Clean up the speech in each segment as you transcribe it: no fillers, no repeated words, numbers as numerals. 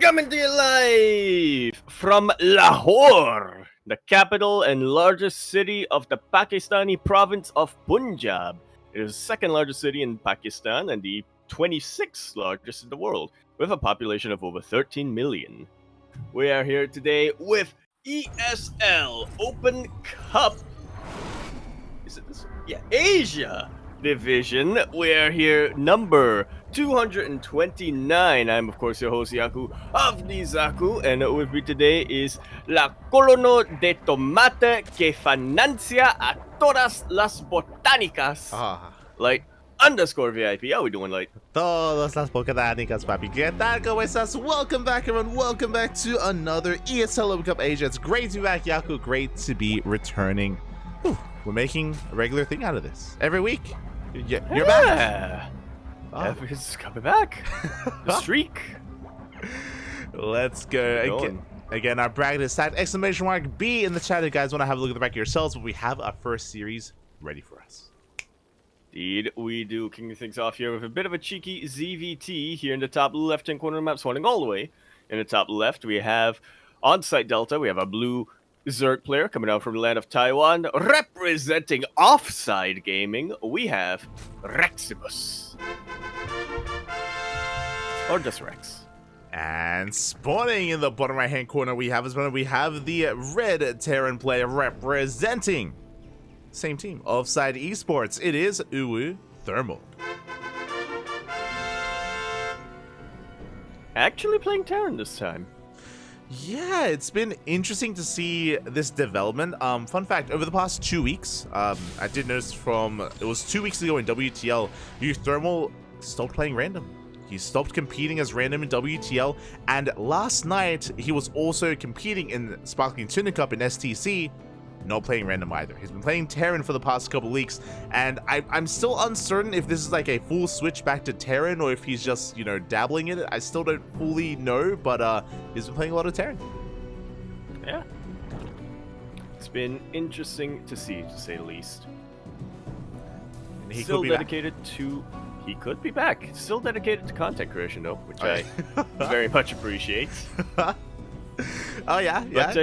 Coming to you live from Lahore, the capital and largest city of the Pakistani province of Punjab. It is the second largest city in Pakistan and the 26th largest in the world, with a population of over 13 million. We are here today with ESL Open Cup. Is it this? Yeah, Asia division. We are here number 229. I'm of course your host Yaku of Nizaku, and with me today is la colono de tomate que financia a todas las botánicas. Light underscore VIP. How we doing, Light? Todas las botánicas, papi. ¿Qué tal? ¿Cómo estás? Welcome back, everyone. Welcome back to another ESL Open Cup Asia. It's great to be back, Yaku. Great to be returning. Whew. We're making a regular thing out of this every week. You're back. It's coming back. The streak. Let's go. Again, our bracket is stacked. Exclamation mark B in the chat. If you guys want to have a look at the bracket yourselves, but we have our first series ready for us. Indeed, we do. Kicking things off here with a bit of a cheeky ZVT here in the top left-hand corner of the map, swinging all the way. In the top left, we have on-site Delta. We have a blue Zerg player coming out from the land of Taiwan. Representing Offside Gaming, we have Reximus. Or just Rex. And spawning in the bottom right-hand corner, we have the red Terran player representing same team, Offside Esports. It is uThermal. Actually playing Terran this time. Yeah, it's been interesting to see this development. Fun fact, over the past 2 weeks, I did notice it was 2 weeks ago in WTL, uThermal stopped playing random. He stopped competing as random in WTL, and last night he was also competing in Sparkling Tuna Cup in STC, not playing random either. He's been playing Terran for the past couple weeks, and I'm still uncertain if this is like a full switch back to Terran or if he's just, dabbling in it. I still don't fully know, but he's been playing a lot of Terran. Yeah. It's been interesting to see, to say the least. And he still could be dedicated to... He could be back. Still dedicated to content creation, though, which I very much appreciate. Oh, yeah? But,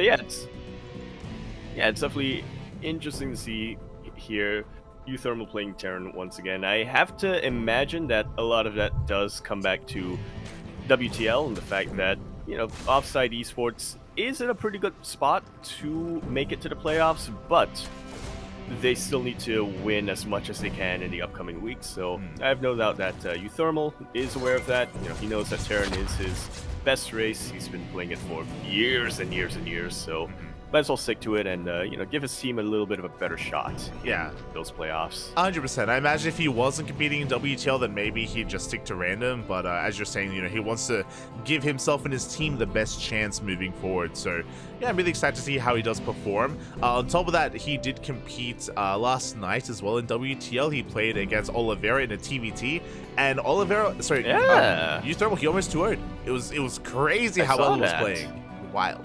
it's definitely interesting to see here uThermal playing Terran once again. I have to imagine that a lot of that does come back to WTL and the fact that, Offside Esports is in a pretty good spot to make it to the playoffs, but they still need to win as much as they can in the upcoming weeks. So I have no doubt that uThermal is aware of that. He knows that Terran is his best race. He's been playing it for years and years and years, so might as well stick to it and, give his team a little bit of a better shot in those playoffs. 100%. I imagine if he wasn't competing in WTL, then maybe he'd just stick to random. But as you're saying, he wants to give himself and his team the best chance moving forward. So, yeah, I'm really excited to see how he does perform. On top of that, he did compete last night as well in WTL. He played against Oliveira in a TvT. And uThermal, he almost 2-0'd. It was crazy how well he was playing. Wild.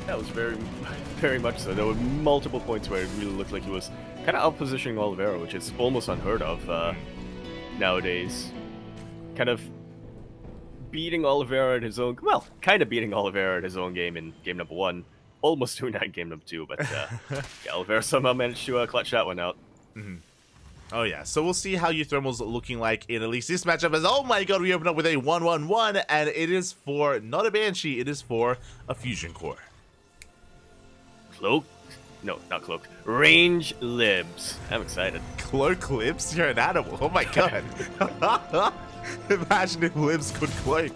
That was very, very much so. There were multiple points where it really looked like he was kind of out-positioning Oliveira, which is almost unheard of nowadays. Kind of beating Oliveira at his own... Well, kind of beating Oliveira at his own game in game number 1. Almost doing that in game number 2, but Oliveira somehow managed to clutch that one out. Oh yeah, so we'll see how uThermal's looking like in at least this matchup. As oh my god, we open up with a 1-1-1, and it is for not a Banshee, it is for a Fusion Core. Cloak? No, not cloaked. Range libs. I'm excited. Cloak libs? You're an animal. Oh my god. Imagine if libs could cloak.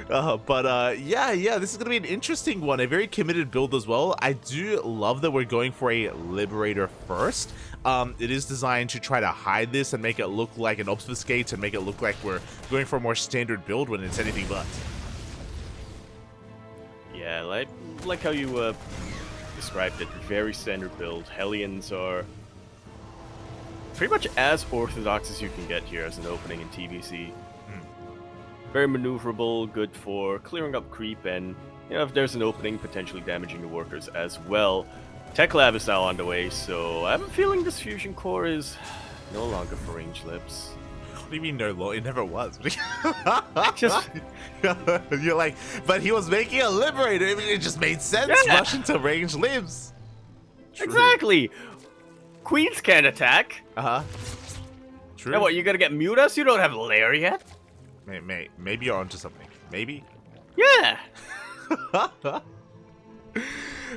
Yeah, this is going to be an interesting one. A very committed build as well. I do love that we're going for a Liberator first. It is designed to try to hide this and make it look like an Obfuscate and make it look like we're going for a more standard build when it's anything but. Yeah, like how you described it. Very standard build. Hellions are pretty much as orthodox as you can get here as an opening in TvZ. Very maneuverable, good for clearing up creep, and if there's an opening, potentially damaging the workers as well. Tech Lab is now on the way, so I have a feeling this Fusion Core is no longer for range libs. do you mean no law? It never was. Just You're like, but he was making a liberator. It just made sense. Yeah. Rush into range limbs. True. exactly. Queens can't attack. Uh-huh. True. And what, you gonna get mute us? You don't have Lair yet? Maybe you're onto something. Maybe. Yeah.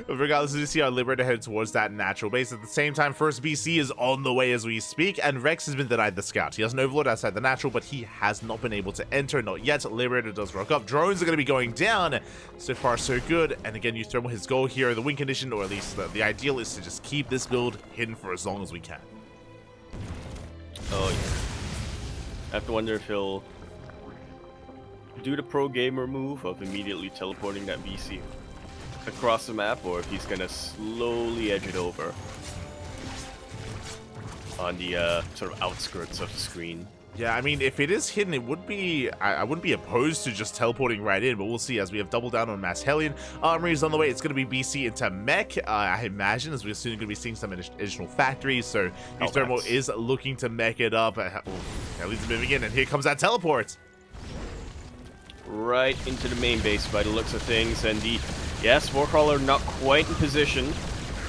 Regardless, we see our Liberator head towards that natural base. At the same time, first BC is on the way as we speak, and Rex has been denied the scout. He has an Overlord outside the natural, but he has not been able to enter. Not yet. Liberator does rock up. Drones are going to be going down. So far, so good. And again, uThermal, his goal here, the win condition, or at least the ideal, is to just keep this build hidden for as long as we can. Oh, yeah. I have to wonder if he'll do the pro gamer move of immediately teleporting that BC across the map, or if he's gonna slowly edge it over on the sort of outskirts of the screen. Yeah, I mean, if it is hidden, it would be... I wouldn't be opposed to just teleporting right in, but we'll see as we have doubled down on Mass Hellion. Armory is on the way. It's going to be BC into Mech, I imagine, as we're soon going to be seeing some additional factories. So uThermal is looking to mech it up. Hellion's moving in, and here comes that teleport. Right into the main base by the looks of things, and the Warcrawler not quite in position,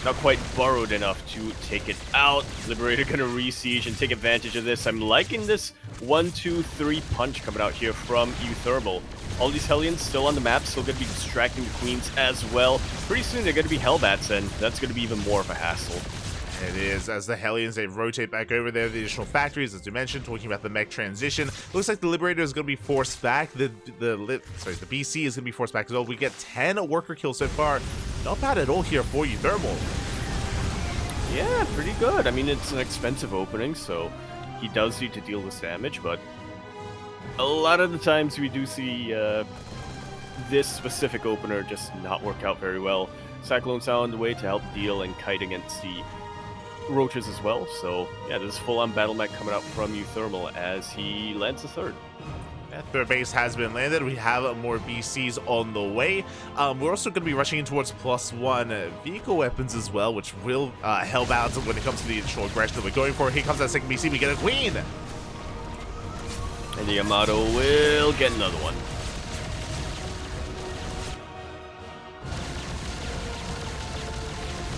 not quite burrowed enough to take it out. Liberator gonna re-siege and take advantage of this. I'm liking this 1-2-3 punch coming out here from uThermal. All these Hellions still on the map, still gonna be distracting the Queens as well. Pretty soon they're gonna be Hellbats, and that's gonna be even more of a hassle. It is, as the Hellions, they rotate back over there, the additional factories, as you mentioned, talking about the mech transition. Looks like the Liberator is going to be forced back. The BC is going to be forced back as well. We get 10 worker kills so far. Not bad at all here for uThermal. Yeah, pretty good. I mean, it's an expensive opening, so he does need to deal with damage, but a lot of the times we do see this specific opener just not work out very well. Cyclone's on the way to help deal and kite against the roaches as well, so yeah, this full-on battle mech coming out from uThermal as he lands the third. Third base has been landed. We have more BCs on the way. We're also going to be rushing in towards +1 vehicle weapons as well, which will help out when it comes to the initial aggression that we're going for. Here comes that second BC. We get a Queen! And the Yamato will get another one.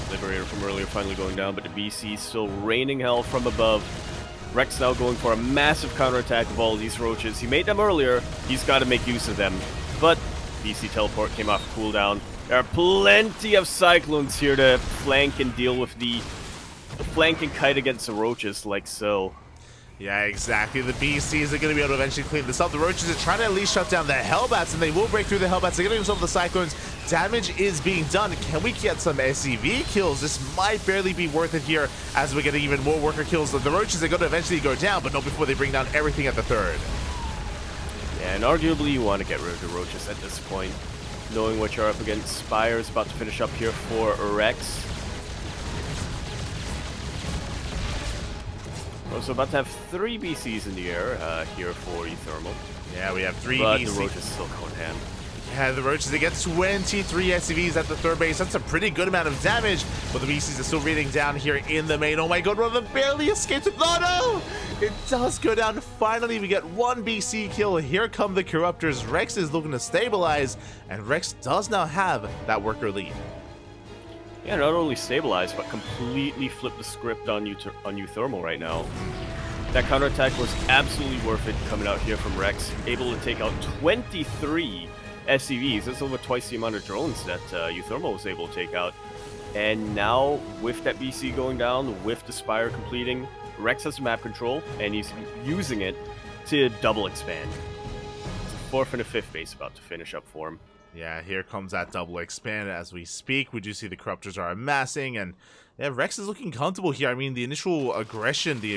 Liberator from earlier finally going down, but the BC still raining hell from above. Rex now going for a massive counterattack of all these roaches. He made them earlier. He's got to make use of them. But BC teleport came off cooldown. There are plenty of Cyclones here to flank and deal with the flank and kite against the roaches like so. Yeah, exactly. The BCs are going to be able to eventually clean this up. The Roaches are trying to at least shut down the Hellbats, and they will break through the Hellbats. They're getting themselves the Cyclones. Damage is being done. Can we get some SCV kills? This might barely be worth it here as we're getting even more worker kills. The Roaches are going to eventually go down, but not before they bring down everything at the third. Yeah, and arguably you want to get rid of the Roaches at this point. Knowing what you're up against, Spire's about to finish up here for Rex. Also about to have 3 BCs in the air here for uThermal. Yeah, we have 3 but BCs. the Roaches still going ham. Yeah, the Roaches, they get 23 SCVs at the third base. That's a pretty good amount of damage, but the BCs are still raining down here in the main. Oh my god, one of them barely escaped. No! It does go down. Finally, we get 1 BC kill. Here come the Corruptors. Rex is looking to stabilize, and Rex does now have that worker lead. Yeah, not only stabilize, but completely flip the script on uThermal right now. That counterattack was absolutely worth it coming out here from Rex. Able to take out 23 SCVs. That's over twice the amount of drones that uThermal was able to take out. And now, with that BC going down, with the Spire completing, Rex has the map control, and he's using it to double expand. It's a 4th and a 5th base about to finish up for him. Yeah, here comes that double expand as we speak. We do see the Corruptors are amassing, and yeah, Rex is looking comfortable here. I mean, the initial aggression, the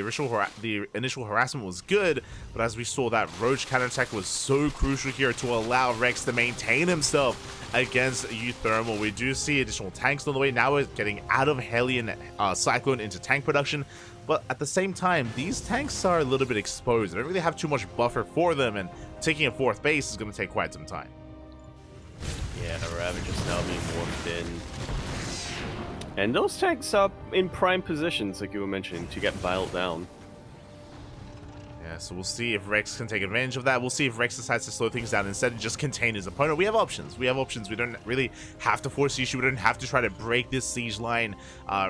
initial harassment was good, but as we saw, that Roach counterattack was so crucial here to allow Rex to maintain himself against uThermal. We do see additional tanks on the way. Now we're getting out of Hellion Cyclone into tank production, but at the same time, these tanks are a little bit exposed. They don't really have too much buffer for them, and taking a 4th base is going to take quite some time. Yeah, Ravage is now being warped in. And those tanks up in prime positions, like you were mentioning, to get biled down. Yeah, so we'll see if Rex can take advantage of that. We'll see if Rex decides to slow things down instead and just contain his opponent. We have options. We don't really have to force the issue. We don't have to try to break this siege line.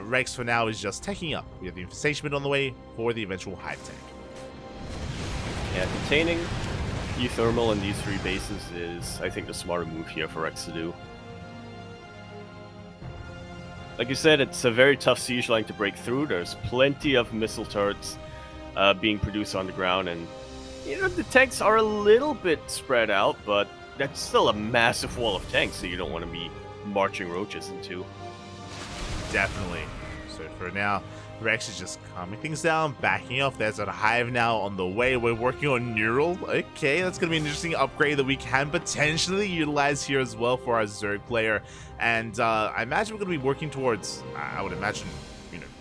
Rex for now is just taking up. We have the infestation on the way for the eventual hive tank. Yeah, containing uThermal in these 3 bases is, I think, the smarter move here for Rex to do. Like you said, it's a very tough siege line to break through. There's plenty of missile turrets being produced on the ground, and the tanks are a little bit spread out, but that's still a massive wall of tanks, so you don't want to be marching roaches into. Definitely. So for now, Rex is just calming things down, backing off. There's a hive now on the way. We're working on Neural. Okay, that's going to be an interesting upgrade that we can potentially utilize here as well for our Zerg player. And I imagine we're going to be working towards, I would imagine,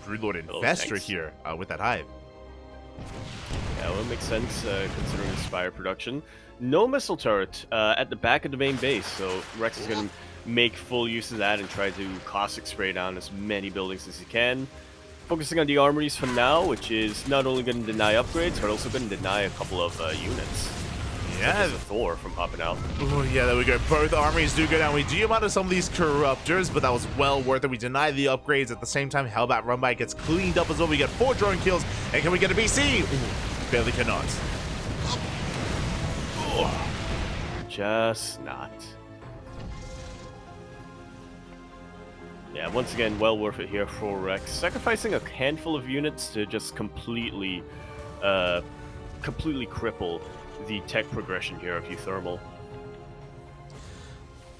Broodlord Infestor here with that hive. Yeah, well, it makes sense considering the Spire production. No missile turret at the back of the main base, so Rex is going to make full use of that and try to caustic spray down as many buildings as he can. Focusing on the armories for now, which is not only going to deny upgrades, but also going to deny a couple of units. Yeah, the Thor from popping out. Oh yeah, there we go. Both armies do go down. We do out of some of these corruptors, but that was well worth it. We deny the upgrades at the same time. Hellbat Runby gets cleaned up as well. We get 4 drone kills, and can we get a BC? Ooh, barely cannot. Just not. Yeah, once again, well worth it here for Rex. Sacrificing a handful of units to just completely cripple the tech progression here of uThermal.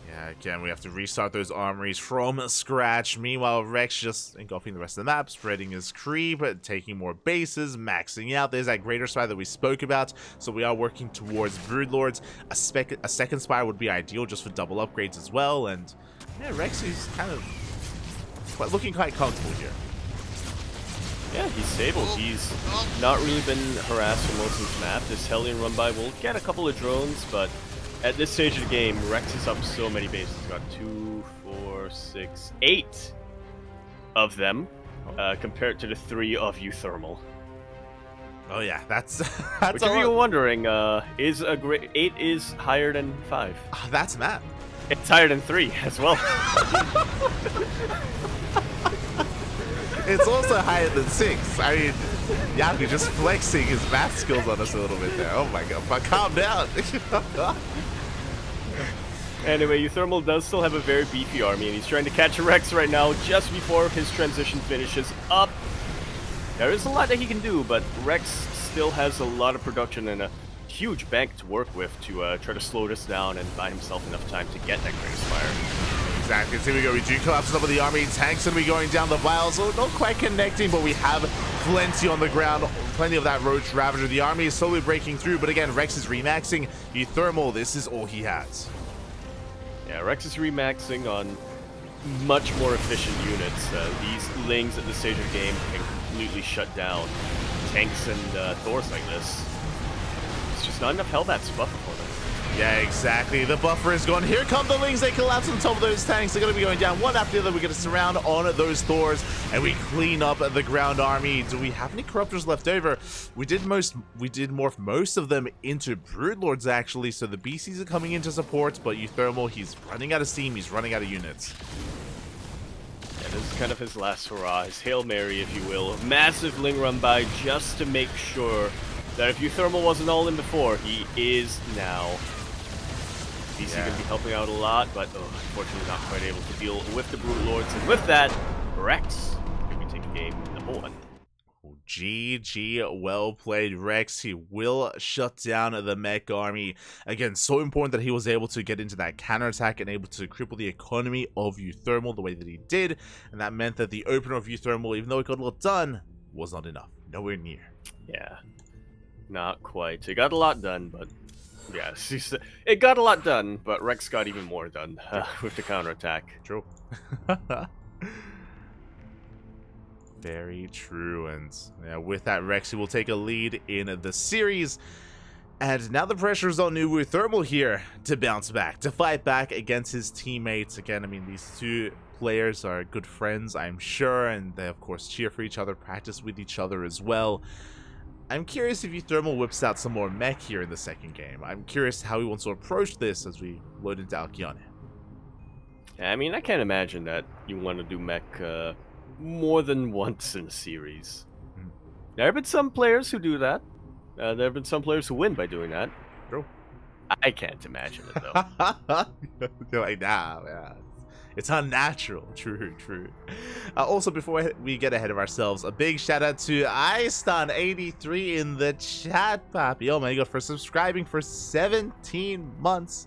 Yeah, again, we have to restart those armories from scratch. Meanwhile, Rex just engulfing the rest of the map, spreading his creep, taking more bases, maxing out. There's that greater spire that we spoke about, so we are working towards Broodlords. A second spire would be ideal just for double upgrades as well, and yeah, Rex is kind of looking quite comfortable here. Yeah, he's stable. He's not really been harassed for most of this map. This Hellion run-by will get a couple of drones, but at this stage of the game, Rex is up so many bases. He's got 2, 4, 6, 8 of them, compared to the 3 of uThermal. Oh yeah, that's Which, if you're wondering, is a great 8 is higher than 5. That's mad. It's higher than 3 as well. It's also higher than 6. I mean, Yaku just flexing his math skills on us a little bit there. Oh my god, but calm down. Anyway, uThermal does still have a very beefy army, and he's trying to catch a Rex right now just before his transition finishes up. There is a lot that he can do, but Rex still has a lot of production and a huge bank to work with to try to slow this down and buy himself enough time to get that Great Spire. Exactly. So here we go. We do collapse some of the army. Tanks going to be going down the vials. So not quite connecting, but we have plenty on the ground. Plenty of that Roach Ravager. The army is slowly breaking through, but again, Rex is remaxing. uThermal, this is all he has. Yeah, Rex is remaxing on much more efficient units. These Lings at this stage of the game can completely shut down tanks and Thors like this. It's just not enough Hellbats to buffer for them. Yeah, exactly. The buffer is gone. Here come the Lings. They collapse on top of those tanks. They're going to be going down one after the other. We're going to surround on those Thors, and we clean up the ground army. Do we have any Corruptors left over? We did morph most of them into Broodlords, actually, so the BCs are coming into support, but uThermal, he's running out of steam. He's running out of units. Yeah, this is kind of his last hurrah, his Hail Mary, if you will. Massive Ling run by just to make sure that if uThermal wasn't all in before, he is now. BC going to be helping out a lot, but unfortunately not quite able to deal with the Broodlords. And with that, Rex going to be taking game number 1. GG, well played, Rex. He will shut down the mech army. Again, so important that he was able to get into that counterattack and able to cripple the economy of uThermal the way that he did. And that meant that the opener of uThermal, even though it got a lot done, was not enough. Nowhere near. Yeah, not quite. It got a lot done, but yeah, it got a lot done, but Rex got even more done with the counterattack. True. Very true, and yeah, with that, Rex will take a lead in the series. And now the pressure is on uThermal here to bounce back, to fight back against his teammates. Again, I mean, these two players are good friends, I'm sure, and they, of course, cheer for each other, practice with each other as well. I'm curious if uThermal whips out some more mech here in the second game. I'm curious how he wants to approach this as we load into Alkione. I mean, I can't imagine that you want to do mech more than once in a series. There have been some players who do that. There have been some players who win by doing that. True. I can't imagine it, though. You're like, nah, yeah. It's unnatural. True, true. Also, before we get ahead of ourselves, a big shout out to iStan83 in the chat, papi. Oh my god, for subscribing for 17 months.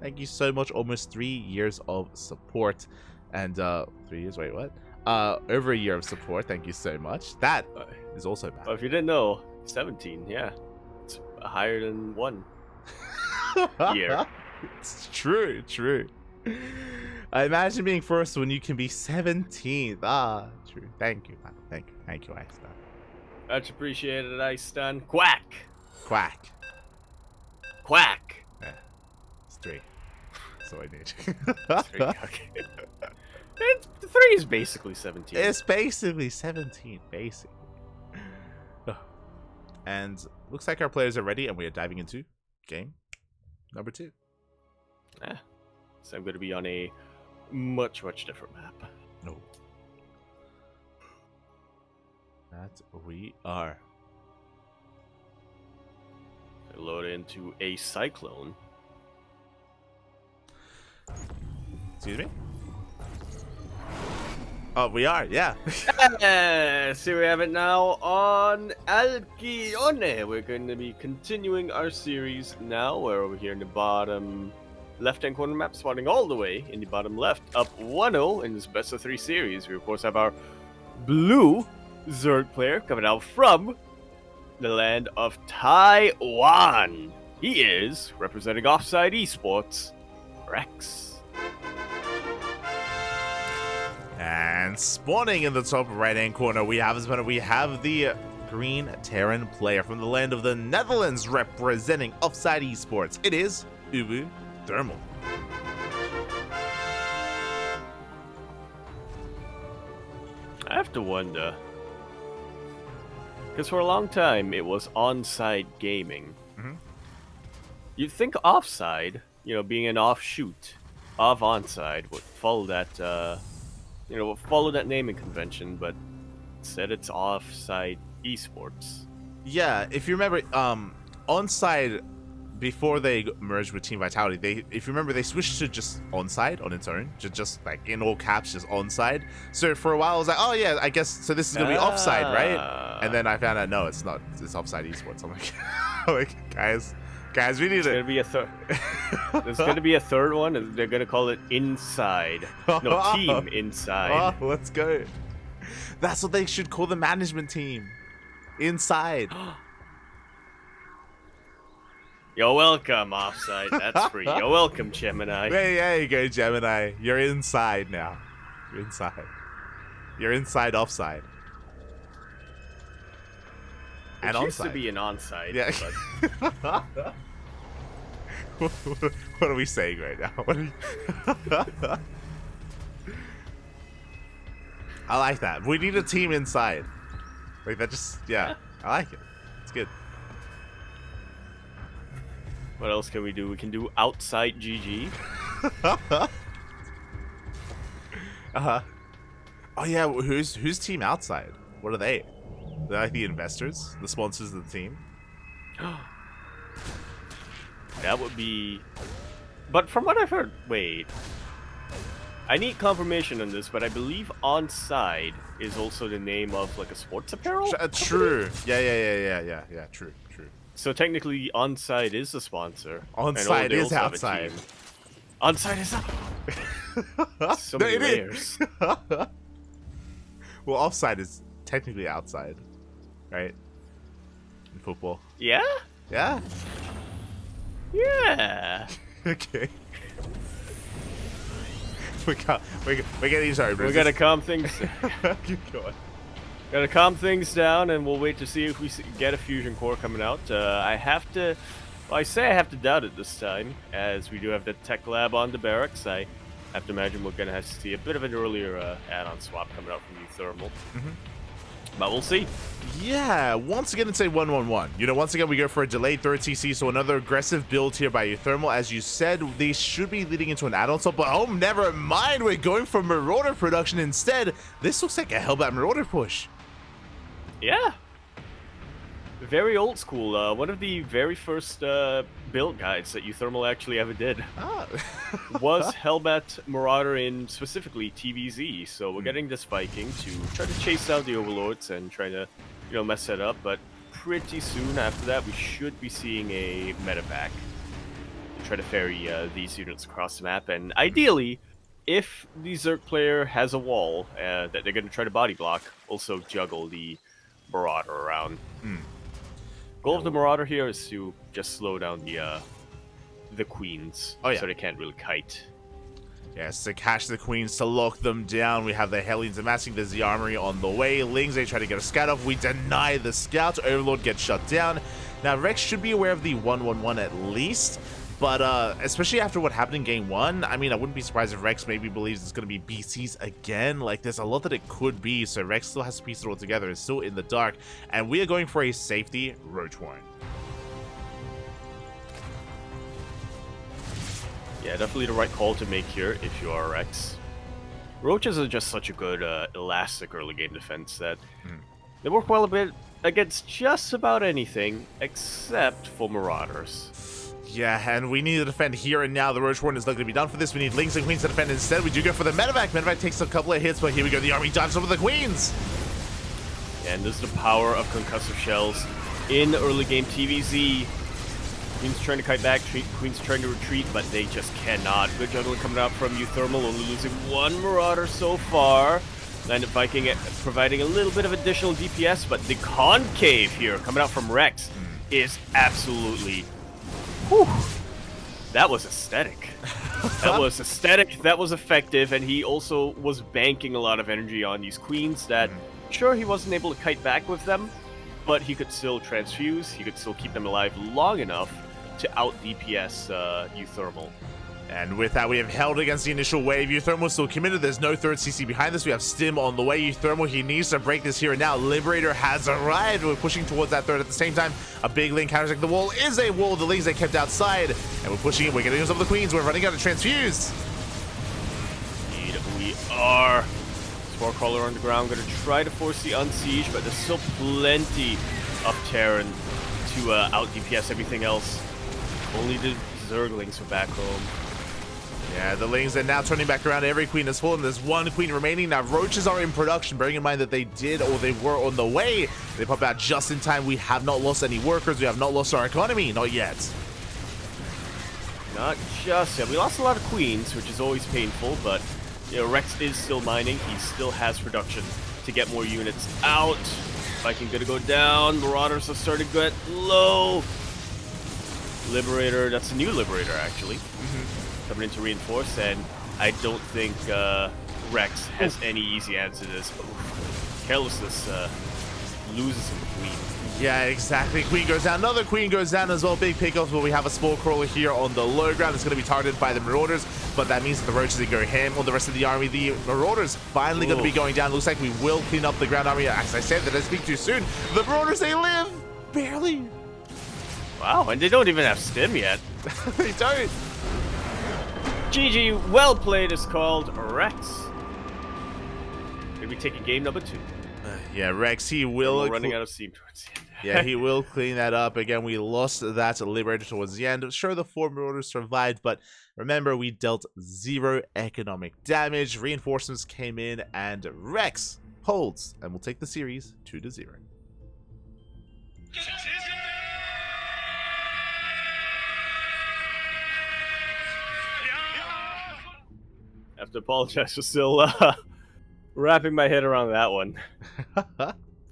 Thank you so much. Almost 3 years of support. And 3 years, wait, what? Over a year of support. Thank you so much. That is also bad. Well, if you didn't know, 17, yeah. It's higher than 1 year. It's true, true. I imagine being first when you can be 17th. Ah, true. Thank you, man. Thank you, iStan. Much appreciated, iStan. Quack! Quack. Quack! Yeah, it's 3. That's all I need. 3, okay. 3 is basically 17. It's basically 17, basically. And looks like our players are ready, and we are diving into game number 2. So I'm going to be on a much different map. No. That we are. I load into a cyclone. Excuse me? Oh, we are, yeah. So we have it now on Alkione. We're going to be continuing our series now. We're over here in the bottom left-hand corner map, spawning all the way in the bottom left, up 1-0 in this best of 3 series. We, of course, have our blue Zerg player coming out from the land of Taiwan. He is representing Offside Esports, Rex. And spawning in the top right-hand corner, we have the green Terran player from the land of the Netherlands representing Offside Esports. It is uThermal. I have to wonder, because for a long time it was onside gaming. Mm-hmm. You'd think offside, being an offshoot of onside, would follow that, follow that naming convention, but instead it's Offside Esports. Yeah, if you remember, Onside, before they merged with Team Vitality, if you remember, they switched to just Onside on its own, just like in all caps, just Onside. So for a while, I was like, oh yeah, I guess, so this is gonna be Offside, right? And then I found out, no, it's not, it's Offside Esports. I'm like, guys, we need There's gonna be a third. There's gonna be a third one, and they're gonna call it Inside. No, Team Inside. Oh, let's go. That's what they should call the management team. Inside. You're welcome, Offside. That's free. You're welcome, Gemini. Hey, there you go, Gemini. You're inside now. You're inside. You're inside Offside. And it used onside. to be an onside. Yeah. But... What are we saying right now? I like that. We need a team inside. Like that just, yeah. I like it. It's good. What else can we do? We can do outside GG. Uh-huh. Oh yeah, who's team outside? What are they? They're like the investors, the sponsors of the team. That would be... But from what I've heard... Wait. I need confirmation on this, but I believe Onside is also the name of like a sports apparel True. Yeah. True. So technically Onside is the sponsor. Onside is outside. Onside is... So many layers. Well, offside is technically outside, right? In football. Yeah? Yeah. Yeah. Okay. We're getting started. We gotta calm things. Keep going. Gotta calm things down, and we'll wait to see if we get a fusion core coming out. I have to. Well, I say I have to doubt it this time, as we do have the tech lab on the barracks. I have to imagine we're gonna have to see a bit of an earlier add-on swap coming out from uThermal. But we'll see. Yeah, once again, it's a 1-1-1. You know, once again, we go for a delayed third CC, so another aggressive build here by uThermal. As you said, they should be leading into an add-on swap, but oh, never mind. We're going for Marauder production instead. This looks like a Hellbat Marauder push. Yeah. Very old school. One of the very first build guides that uThermal actually ever did was Hellbat Marauder in specifically TvZ. So we're getting this Viking to try to chase down the Overlords and try to, you know, mess it up. But pretty soon after that, we should be seeing a medevac to try to ferry these units across the map. And ideally, if the Zerg player has a wall that they're going to try to body block, also juggle the Marauder around. Goal of the Marauder here is to just slow down the queens, so they can't really kite. Yes, to catch the queens, to lock them down. We have the Hellions amassing. There's the armory on the way. Lings, they try to get a scout off. We deny the scout. Overlord gets shut down. Now, Rex should be aware of the 1-1-1 at least. But especially after what happened in game 1, I mean, I wouldn't be surprised if Rex maybe believes it's going to be BCs again. Like, there's a lot that it could be, so Rex still has to piece it all together. It's still in the dark, and we are going for a safety Roach Horn. Yeah, definitely the right call to make here if you are Rex. Roaches are just such a good elastic early game defense that they work well a bit against just about anything except for Marauders. Yeah, and we need to defend here and now. The Roach Horn is not going to be done for this. We need Lings and Queens to defend instead. We do go for the Medevac. Medevac takes a couple of hits, but here we go. The army dives over the Queens. And this is the power of concussive shells in early game TvZ. Queen's trying to kite back, Queen's trying to retreat, but they just cannot. Good juggling coming out from uThermal, only losing one Marauder so far. Landed Viking providing a little bit of additional DPS, but the concave here coming out from Rex is absolutely... Whew. That was aesthetic. That was aesthetic, that was effective, and he also was banking a lot of energy on these queens that, sure, he wasn't able to kite back with them, but he could still transfuse, he could still keep them alive long enough to out-DPS uThermal. And with that, we have held against the initial wave. uThermal still committed. There's no third CC behind this. We have Stim on the way. uThermal, he needs to break this here and now. Liberator has arrived. We're pushing towards that third at the same time. A big link counterattack. The wall is a wall. The Lings they kept outside. And we're pushing it. We're getting us over the Queens. We're running out of transfuse. Indeed, we are. Spore Crawler on the ground. Going to try to force the unsiege, but there's still plenty of Terran to out-DPS everything else. Only the Zerglings are back home. Yeah, the Lings are now turning back around. Every queen has fallen. There's one queen remaining. Now, Roaches are in production, bearing in mind that they did, or they were on the way. They pop out just in time. We have not lost any workers. We have not lost our economy. Not yet. Not just yet. We lost a lot of queens, which is always painful, but you know, Rex is still mining. He still has production to get more units out. Viking gonna go down. Marauders are starting to get low. Liberator, that's a new Liberator, actually. Coming in to reinforce, and I don't think Rex has any easy answer to this. Carelessness loses him the queen. Yeah, exactly. Queen goes down. Another queen goes down as well. Big pickups, but we have a Spore Crawler here on the low ground. It's going to be targeted by the Marauders, but that means that the Roaches go ham on the rest of the army. The Marauders finally going to be going down. Looks like we will clean up the ground army. As I said, that I speak too soon. The Marauders, they live! Barely. Wow, and they don't even have Stim yet. They don't. GG, well played is called Rex. Gonna be taking game number 2. Yeah, Rex, he will... We're running out of steam towards the end. Yeah, he will clean that up. Again, we lost that Liberator towards the end. Sure, the 4 Marauders survived, but remember, we dealt 0 economic damage. Reinforcements came in, and Rex holds, and will take the series 2-0. I have to apologize for still wrapping my head around that one.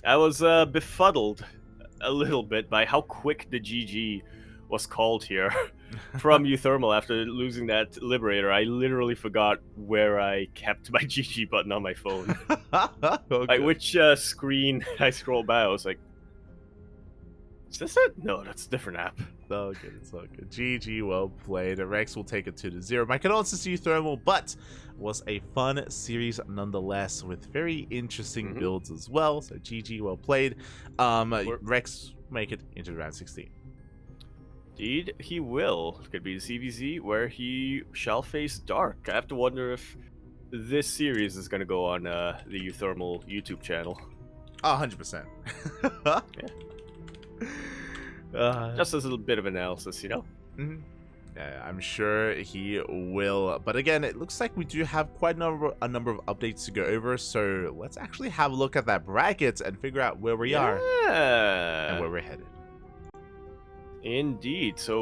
I was befuddled a little bit by how quick the GG was called here from uThermal after losing that Liberator. I literally forgot where I kept my GG button on my phone. Okay. Like which screen I scrolled by, I was like, Is this it? No, that's a different app. It's all good. It's all good. GG, well played. Rex will take it 2-0. My condolences to uThermal, but was a fun series nonetheless with very interesting builds as well. So GG, well played. Rex make it into round 16. Indeed, he will. It could be the CvZ where he shall face Dark. I have to wonder if this series is going to go on the uThermal YouTube channel. 100%. Yeah. Just as a little bit of analysis, you know? Yeah, I'm sure he will. But again, it looks like we do have quite a number of updates to go over. So let's actually have a look at that bracket and figure out where we are and where we're headed. Indeed. So